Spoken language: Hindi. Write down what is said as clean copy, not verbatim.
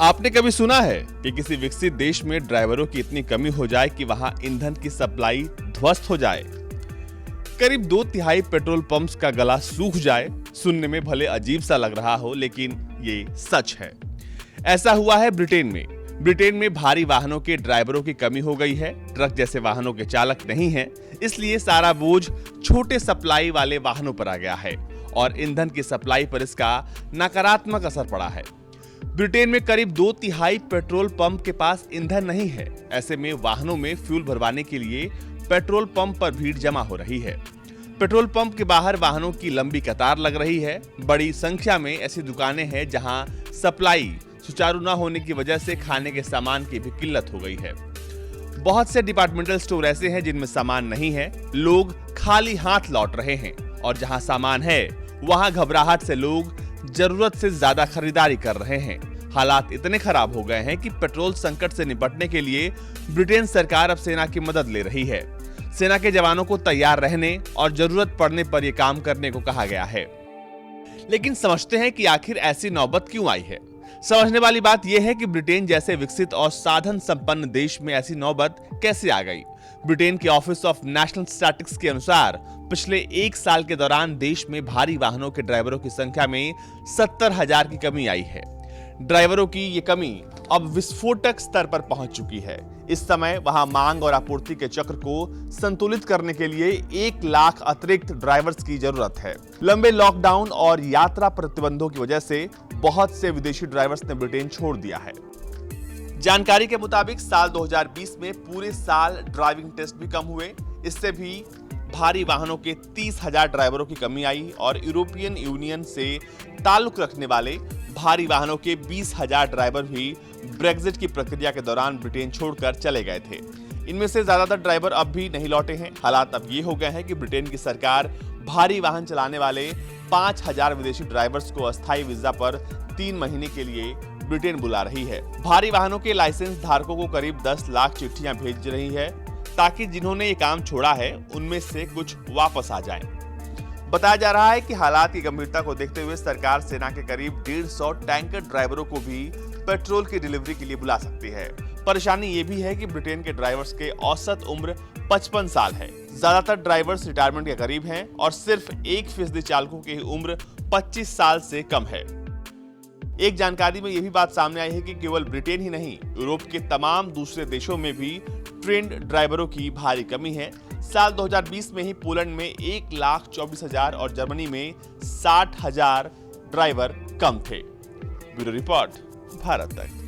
आपने कभी सुना है कि किसी विकसित देश में ड्राइवरों की इतनी कमी हो जाए कि वहां ईंधन की सप्लाई ध्वस्त हो जाए? करीब 2/3 पेट्रोल पंप्स का गला सूख जाए। सुनने में भले अजीब सा लग रहा हो, लेकिन ये सच है। ऐसा हुआ है ब्रिटेन में। ब्रिटेन में भारी वाहनों के ड्राइवरों की कमी हो गई है। ट्रक जैसे वाहनों के चालक नहीं हैं, इसलिए सारा बोझ छोटे सप्लाई वाले वाहनों पर आ गया है और ईंधन की सप्लाई पर इसका नकारात्मक असर पड़ा है। ब्रिटेन में करीब 2/3 पेट्रोल पंप के पास ईंधन नहीं है। ऐसे में वाहनों में फ्यूल भरवाने के लिए पेट्रोल पंप पर भीड़ जमा हो रही है। पेट्रोल पंप के बाहर वाहनों की लंबी कतार लग रही है। बड़ी संख्या में ऐसी दुकानें हैं जहां सप्लाई सुचारू न होने की वजह से खाने के सामान की भी किल्लत हो गई है। बहुत से डिपार्टमेंटल स्टोर ऐसे हैं जिनमें सामान नहीं है। लोग खाली हाथ लौट रहे हैं और जहां सामान है वहां घबराहट से लोग जरूरत से ज्यादा खरीदारी कर रहे हैं। हालात इतने खराब हो गए हैं कि पेट्रोल संकट से निपटने के लिए ब्रिटेन सरकार अब सेना की मदद ले रही है। सेना के जवानों को तैयार रहने और जरूरत पड़ने पर यह काम करने को कहा गया है। लेकिन समझते हैं कि आखिर ऐसी नौबत क्यों आई है। समझने वाली बात यह है कि ब्रिटेन जैसे विकसित और साधन संपन्न देश में ऐसी नौबत कैसे आ गई। ब्रिटेन के ऑफिस ऑफ नेशनल स्टैटिस्टिक्स के अनुसार पिछले 1 साल के दौरान देश में भारी वाहनों के ड्राइवरों की संख्या में 70,000 की कमी आई है। ड्राइवरों की ये कमी अब विस्फोटक स्तर पर पहुंच चुकी है। इस समय वहां मांग और आपूर्ति के चक्र को संतुलित करने के लिए 1 लाख अतिरिक्त ड्राइवर्स की जरूरत है। लंबे लॉकडाउन और यात्रा प्रतिबंधों की वजह से बहुत से विदेशी ड्राइवर्स ने ब्रिटेन छोड़ दिया है। जानकारी के मुताबिक साल 2020 में पूरे साल ड्राइविंग टेस्ट भी कम हुए। इससे भी भारी वाहनों के 30,000 ड्राइवरों की कमी आई और यूरोपियन यूनियन से ताल्लुक रखने वाले भारी वाहनों के 20,000 ड्राइवर भी ब्रेक्जिट की प्रक्रिया के दौरान ब्रिटेन छोड़कर चले गए थे। इनमें से ज्यादातर ड्राइवर अब भी नहीं लौटे हैं। हालात अब ये हो गए हैं कि ब्रिटेन की सरकार भारी वाहन चलाने वाले 5,000 विदेशी ड्राइवर्स को अस्थायी वीजा पर 3 महीने के लिए ब्रिटेन बुला रही है। भारी वाहनों के लाइसेंस धारकों को करीब 10 लाख चिट्ठियां भेज रही है ताकि जिन्होंने ये काम छोड़ा है उनमें से कुछ वापस आ जाएं। बताया जा रहा है कि हालात की गंभीरता को देखते हुए सरकार सेना के करीब 150 टैंकर ड्राइवरों को भी पेट्रोल की डिलीवरी के लिए बुला सकती है। परेशानी ये भी है कि ब्रिटेन के ड्राइवर्स के औसत उम्र 55 साल है। ज्यादातर ड्राइवर्स रिटायरमेंट के करीब हैं और सिर्फ 1% चालकों की उम्र 25 साल से कम है। एक जानकारी में यह भी बात सामने आई है कि केवल ब्रिटेन ही नहीं, यूरोप के तमाम दूसरे देशों में भी ट्रेंड ड्राइवरों की भारी कमी है। साल 2020 में ही पोलैंड में 1,24,000 और जर्मनी में 60,000 ड्राइवर कम थे। ब्यूरो रिपोर्ट, भारत तक।